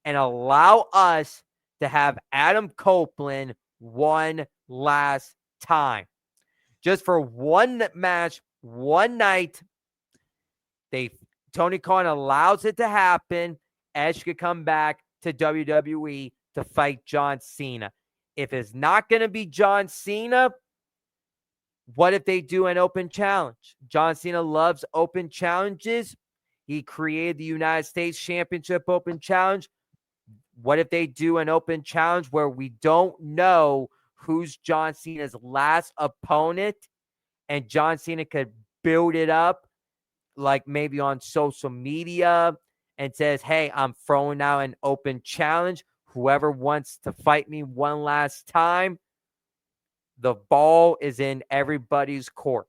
and allow us to have Adam Copeland one last time. Just for one match, one night. Tony Khan allows it to happen. Edge could come back to WWE to fight John Cena. If it's not going to be John Cena, what if they do an open challenge? John Cena loves open challenges. He created the United States Championship Open Challenge. What if they do an open challenge where we don't know who's John Cena's last opponent, and John Cena could build it up like maybe on social media and says, hey, I'm throwing out an open challenge. Whoever wants to fight me one last time, the ball is in everybody's court.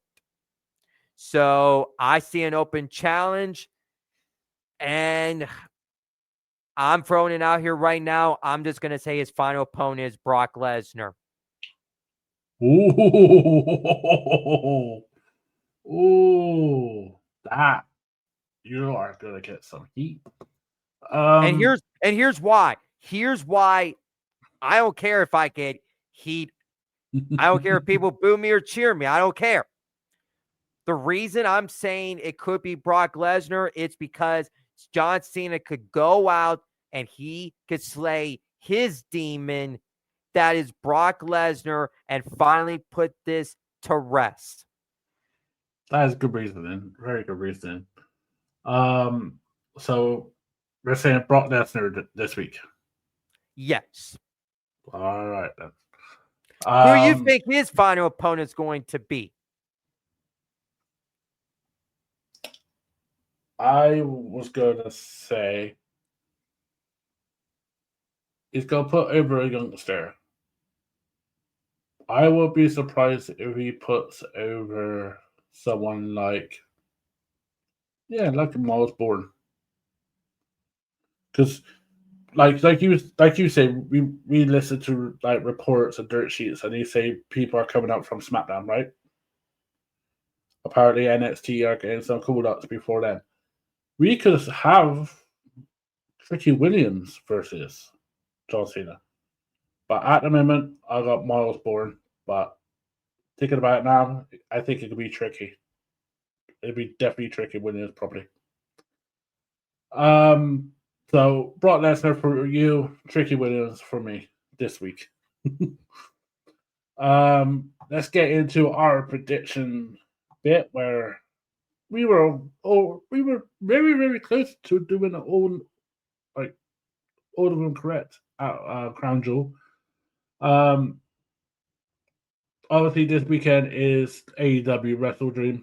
So I see an open challenge, and I'm throwing it out here right now. I'm just going to say his final opponent is Brock Lesnar.
Ooh. Ooh. That. You are going to get some heat.
And here's why. Here's why I don't care if I get heat. I don't care if people boo me or cheer me. I don't care. The reason I'm saying it could be Brock Lesnar, it's because John Cena could go out and he could slay his demon, that is Brock Lesnar, and finally put this to rest.
That is good reasoning. Very good reasoning. So we're saying Brock Lesnar this week.
Yes.
All right then.
Who do you think his final opponent's going to be?
I was going to say he's going to put over a youngster. I would be surprised if he puts over someone like Miles Bourne. Because like you say, we listen to like reports and dirt sheets, and you say people are coming out from SmackDown, right? Apparently NXT are getting some cool ups before then. We could have Tricky Williams versus John Cena. But at the moment, I got Miles Bourne. But thinking about it now, I think it could be tricky. It'd be definitely Tricky Williams, probably. So Brock Lesnar for you, Tricky Williams for me this week. Let's get into our prediction bit where we were very, very close to doing our own all of them correct at Crown Jewel. Obviously this weekend is AEW WrestleDream.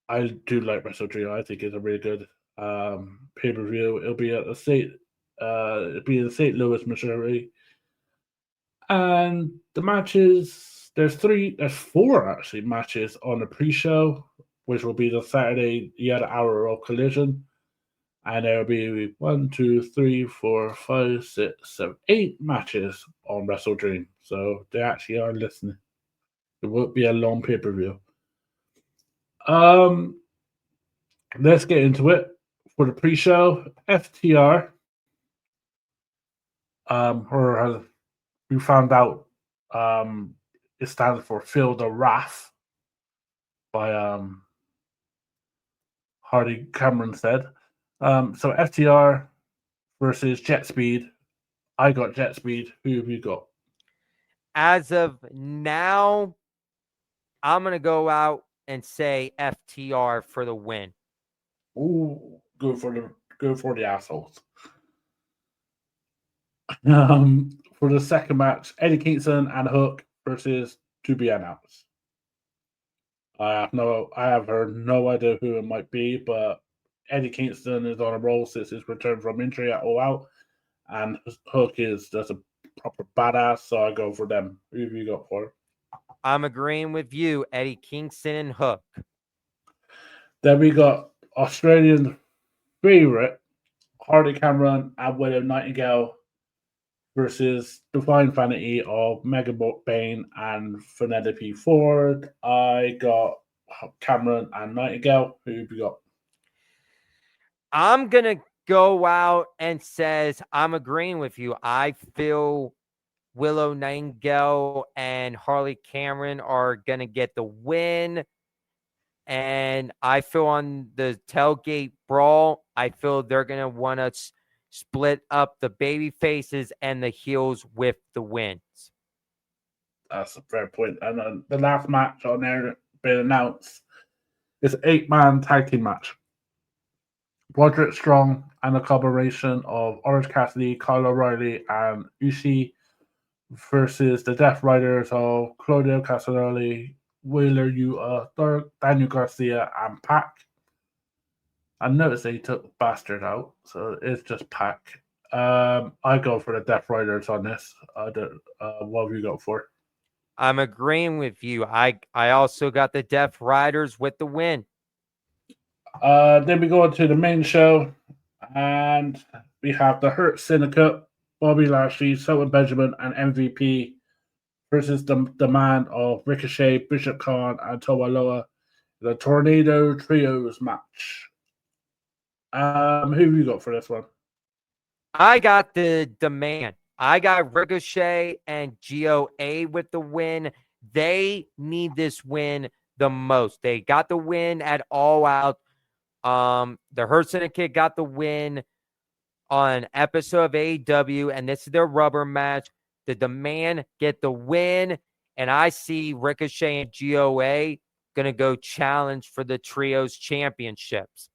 I do like WrestleDream. I think it's a really good pay-per-view. It'll be at it'll be in St. Louis, Missouri. And the matches, there's four actually matches on the pre-show, which will be the Saturday yet hour of Collision. And there'll be 1, 2, 3, 4, 5, 6, 7, 8 matches on WrestleDream. So they actually are listening. It won't be a long pay-per-view. Let's get into it. For the pre-show, FTR. We found out it stands for Feel the Wrath by Hardy Cameron said. So FTR versus Jet Speed. I got Jet Speed. Who have you got?
As of now, I'm going to go out and say FTR for the win.
Ooh, go for the assholes. For the second match, Eddie Kingston and Hook versus to be announced. I have heard no idea who it might be, but Eddie Kingston is on a roll since his return from injury at All Out, and Hook is just a proper badass, so I go for them. Who have you got for?
I'm agreeing with you, Eddie Kingston and Hook.
Then we got Australian favorite Hardy Cameron and William Nightingale versus Divine Vanity of Mega Bane and Penelope Ford. I got Cameron and Nightingale. Who have you got?
I'm going to go out and says I'm agreeing with you. I feel Willow Nightingale and Harley Cameron are going to get the win. And I feel on the tailgate brawl, I feel they're going to want to split up the baby faces and the heels with the wins.
That's a fair point. And the last match on there been announced is an 8-man tag team match. Roderick Strong and a collaboration of Orange Cassidy, Kyle O'Reilly, and Ushi versus the Death Riders of Claudio Castagnoli, Wheeler Daniel Garcia, and Pac. I noticed they took Bastard out, so it's just Pac. I go for the Death Riders on this. What have you got for?
I'm agreeing with you. I also got the Death Riders with the win.
Then we go into the main show, and we have the Hurt Syndicate, Bobby Lashley, Shelton Benjamin, and MVP versus the man of Ricochet, Bishop Khan, and Toa the Tornado Trios match. Who have you got for this one?
I got the man. I got Ricochet and GOA with the win. They need this win the most. They got the win at All Out. The Hurt Syndicate got the win on an episode of AEW, and this is their rubber match. Did the man get the win? And I see Ricochet and GOA going to go challenge for the Trios Championships.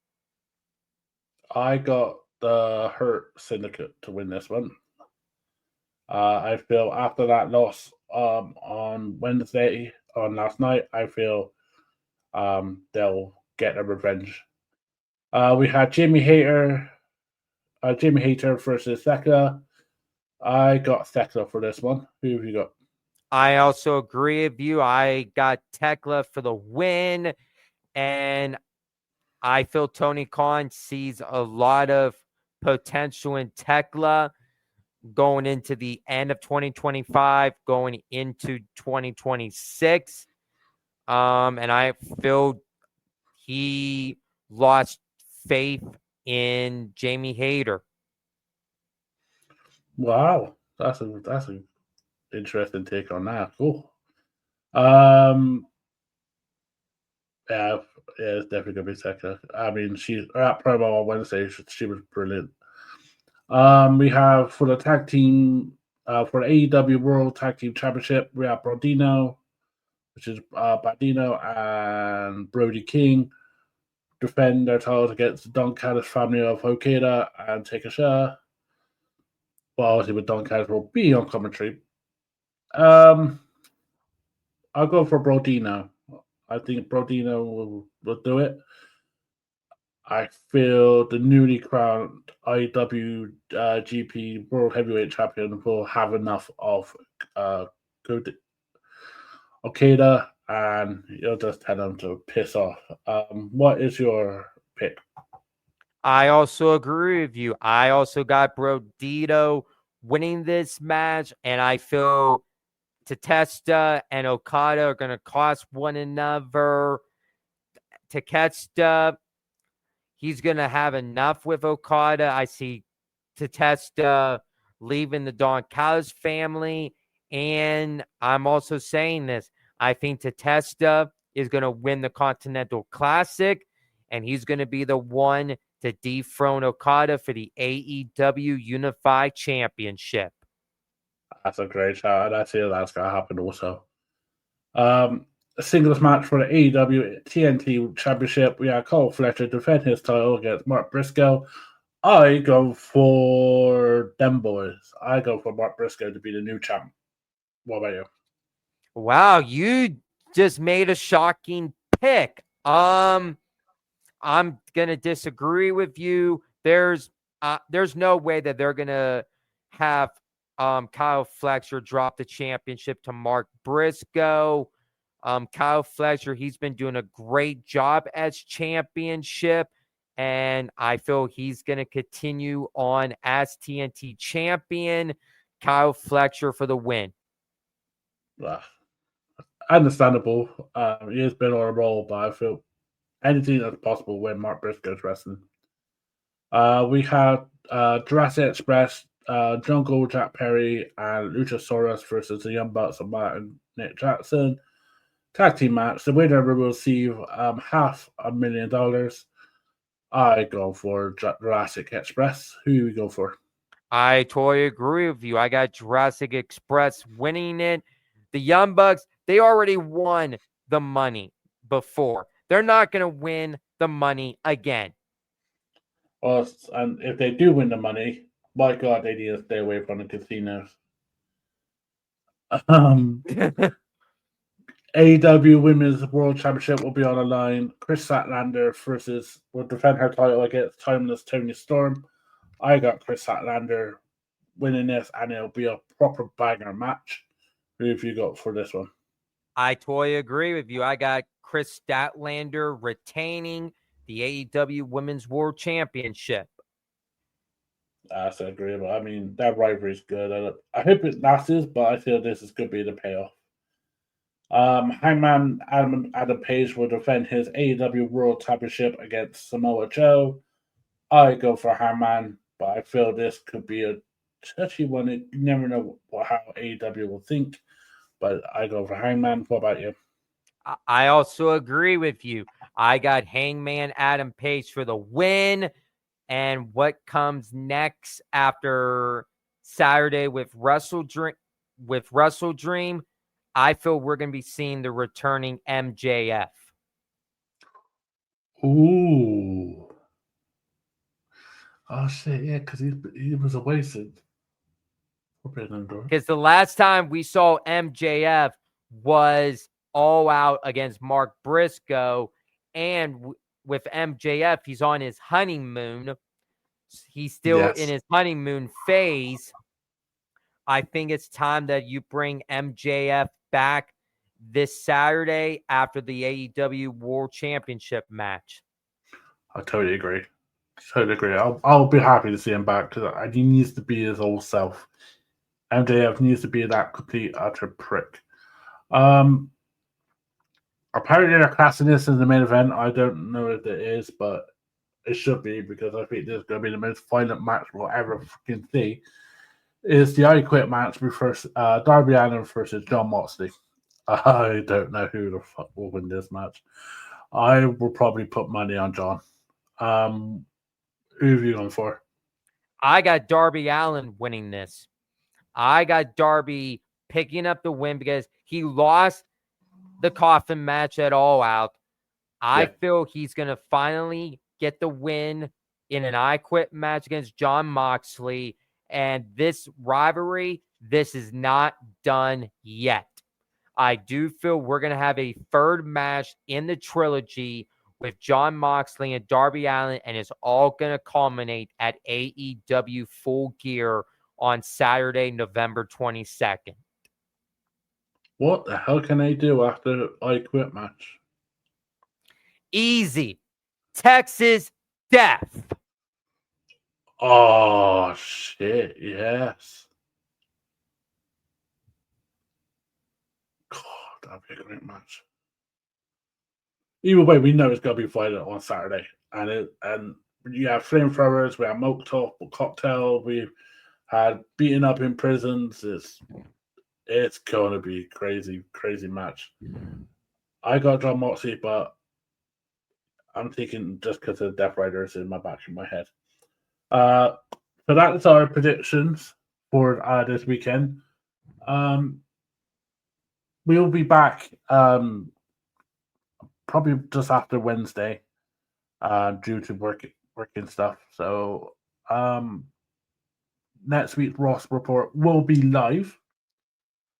I got the Hurt Syndicate to win this one. I feel after that loss on Wednesday, on last night, I feel they'll get a revenge. We had Jimmy Hater versus Thekla. I got Thekla for this one. Who have you got?
I also agree with you. I got Thekla for the win, and I feel Tony Khan sees a lot of potential in Thekla going into the end of 2025, going into 2026. And I feel he lost faith in Jamie Hayter.
Wow, that's a interesting take on that. Cool. Yeah, it's definitely gonna be Thekla. I mean, her promo on Wednesday. She was brilliant. We have for the tag team, for the AEW World Tag Team Championship, we have Brodino, which is Badino and Brody King, defend their titles against the Don Callis family of Okada and Takeshita. Well, obviously, with Don Callis will be on commentary. I'll go for Brodino. I think Brodino will do it. I feel the newly crowned IWGP World Heavyweight Champion will have enough of Okada, and you'll just tell them to piss off. What is your pick?
I also agree with you. I also got Brodito winning this match, and I feel Tatesta and Okada are going to cost one another. Takeshita, he's going to have enough with Okada. I see Tatesta leaving the Don Callis family, and I'm also saying this. I think Tatesta is going to win the Continental Classic, and he's going to be the one to dethrone Okada for the AEW Unified Championship.
That's a great shout, and I feel that's going to happen also. A singles match for the AEW TNT Championship. We have Cole Fletcher defend his title against Mark Briscoe. I go for them boys. I go for Mark Briscoe to be the new champ. What about you?
Wow, you just made a shocking pick. I'm gonna disagree with you. There's no way that they're gonna have Kyle Fletcher drop the championship to Mark Briscoe. Kyle Fletcher, he's been doing a great job as championship, and I feel he's gonna continue on as TNT champion. Kyle Fletcher for the win.
Understandable. He has been on a roll, but I feel anything that's possible when Mark Briscoe's wrestling. We have Jurassic Express, Jungle Jack Perry, and Luchasaurus versus the Young Bucks of Martin Nick Jackson. Tag team match. The winner will receive $500,000. I go for Jurassic Express. Who do we go for?
I totally agree with you. I got Jurassic Express winning it. The Young Bucks, they already won the money before. They're not going to win the money again.
Well, and if they do win the money, my God, they need to stay away from the casinos. AEW Women's World Championship will be on the line. Chris Statlander will defend her title against Timeless Tony Storm. I got Chris Statlander winning this, and it'll be a proper banger match. Who have you got for this one?
I totally agree with you. I got Chris Statlander retaining the AEW Women's World Championship.
That's agreeable. I mean, that rivalry is good. I hope it lasts, but I feel this is going to be the payoff. Hangman Adam Page will defend his AEW World Championship against Samoa Joe. I go for Hangman, but I feel this could be a touchy one. You never know how AEW will think, but I go for Hangman. What about you?
I also agree with you. I got Hangman Adam Page for the win. And what comes next after Saturday with WrestleDream, I feel we're going to be seeing the returning MJF.
Ooh. Oh, shit, yeah, because he was a wasted.
Because the last time we saw MJF was All Out against Mark Briscoe, and with MJF, he's on his honeymoon. He's still in his honeymoon phase. I think it's time that you bring MJF back this Saturday after the AEW World Championship match.
I totally agree. I'll be happy to see him back because he needs to be his old self. MJF needs to be that complete utter prick. Apparently they're classing this as the main event. I don't know if it is, but it should be because I think this is going to be the most violent match we'll ever fucking see. Is the I Quit match versus Darby Allin versus Jon Moxley. I don't know who the fuck will win this match. I will probably put money on John. Who have you gone for?
I got Darby Allin winning this. I got Darby picking up the win because he lost the coffin match at All Out. I feel he's going to finally get the win in an I Quit match against Jon Moxley. And this rivalry, this is not done yet. I do feel we're going to have a third match in the trilogy with Jon Moxley and Darby Allin, and it's all going to culminate at AEW Full Gear on Saturday, November 22nd.
What the hell can they do after I Quit match?
Easy. Texas Death.
Oh, shit, yes. God, that'd be a great match. Either way, we know it's going to be violent on Saturday. And you have flamethrowers, we have Molotov cocktail, we've had beating up in prisons. It's going to be crazy, crazy match. I got Jon Moxley, but I'm thinking just because of Death Riders in my back of my head. So that's our predictions for this weekend. We'll be back probably just after Wednesday due to working stuff. So next week's Rotz Report will be live.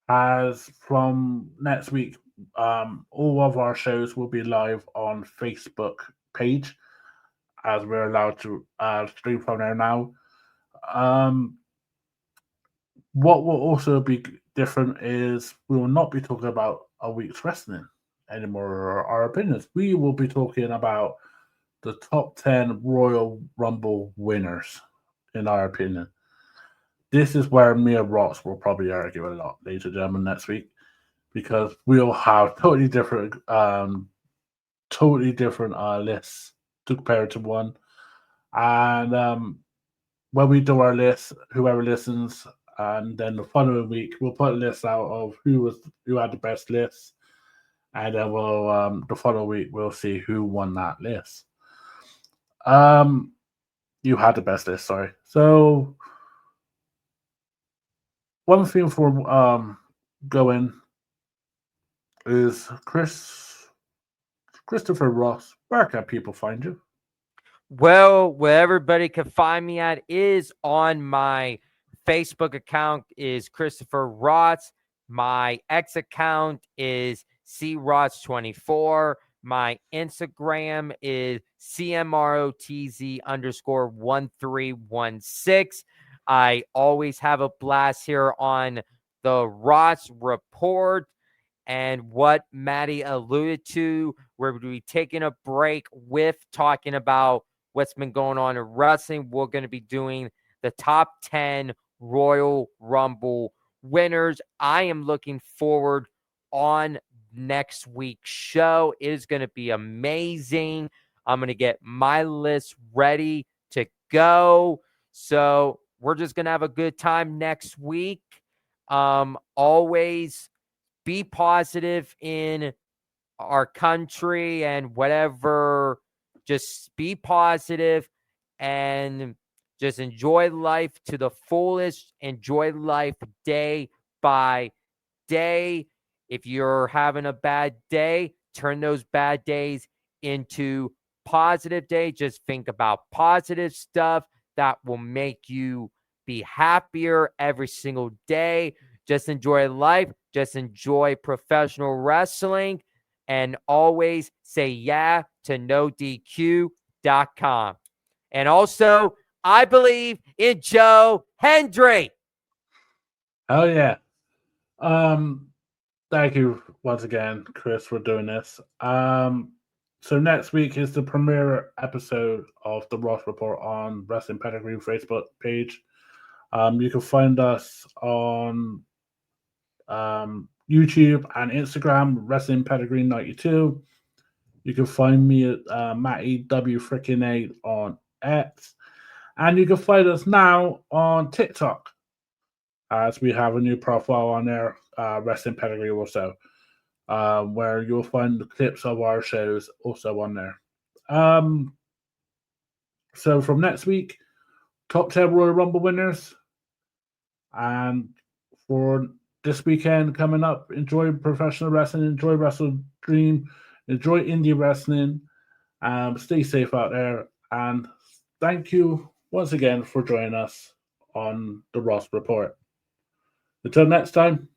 As from next week, all of our shows will be live on Facebook page, as we're allowed to stream from there now. What will also be different is we will not be talking about a week's wrestling anymore, or our opinions. We will be talking about the top 10 Royal Rumble winners, in our opinion. This is where me and Ross will probably argue a lot, ladies and gentlemen, next week, because we'll have totally different lists to compare to one. And when we do our list, whoever listens, and then the following week we'll put a list out of who had the best list, and then we'll the following week we'll see who won that list. You had the best list, sorry. So one thing for going is Christopher Ross. Where can people find you?
Well, where everybody can find me at is on my Facebook account is Christopher Rotz. My X account is CRotz24. My Instagram is CMROTZ_1316. I always have a blast here on the Rotz Report. And what Maddie alluded to, we're going to be taking a break with talking about what's been going on in wrestling. We're going to be doing the top 10 Royal Rumble winners. I am looking forward on next week's show. It is going to be amazing. I'm going to get my list ready to go. So we're just going to have a good time next week. Always be positive in our country and whatever. Just be positive and just enjoy life to the fullest. Enjoy life day by day. If you're having a bad day, turn those bad days into positive day. Just think about positive stuff that will make you be happier every single day. Just enjoy life. Just enjoy professional wrestling. And always say yeah to NoDQ.com. And also, I believe in Joe Hendry.
Oh yeah. Thank you once again, Chris, for doing this. So next week is the premiere episode of the Rotz Report on Wrestling Pedigree Facebook page. You can find us on YouTube and Instagram, Wrestling Pedigree 92. You can find me at Matty W freaking 8 on X, and you can find us now on TikTok, as we have a new profile on there, Wrestling Pedigree also, where you'll find the clips of our shows also on there. So from next week, top 10 Royal Rumble winners, and for this weekend coming up, enjoy professional wrestling, enjoy WrestleDream, enjoy indie wrestling, stay safe out there, and thank you once again for joining us on the Rotz Report. Until next time.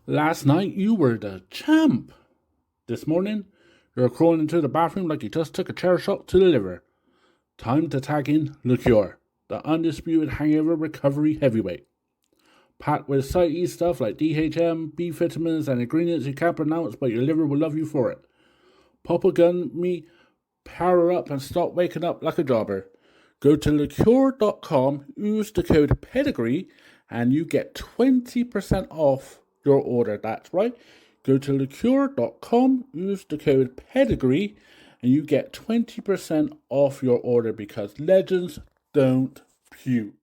Last night you were the champ. This morning you're crawling into the bathroom like you just took a chair shot to the liver. Time to tag in Le Cure, the undisputed hangover recovery heavyweight. Packed with side stuff like DHM, B vitamins, and ingredients you can't pronounce, but your liver will love you for it. Pop a gun, me, power up, and stop waking up like a jobber. Go to lecure.com, use the code PEDIGREE, and you get 20% off your order. That's right. Go to lecure.com, use the code PEDIGREE, and you get 20% off your order, because legends don't puke.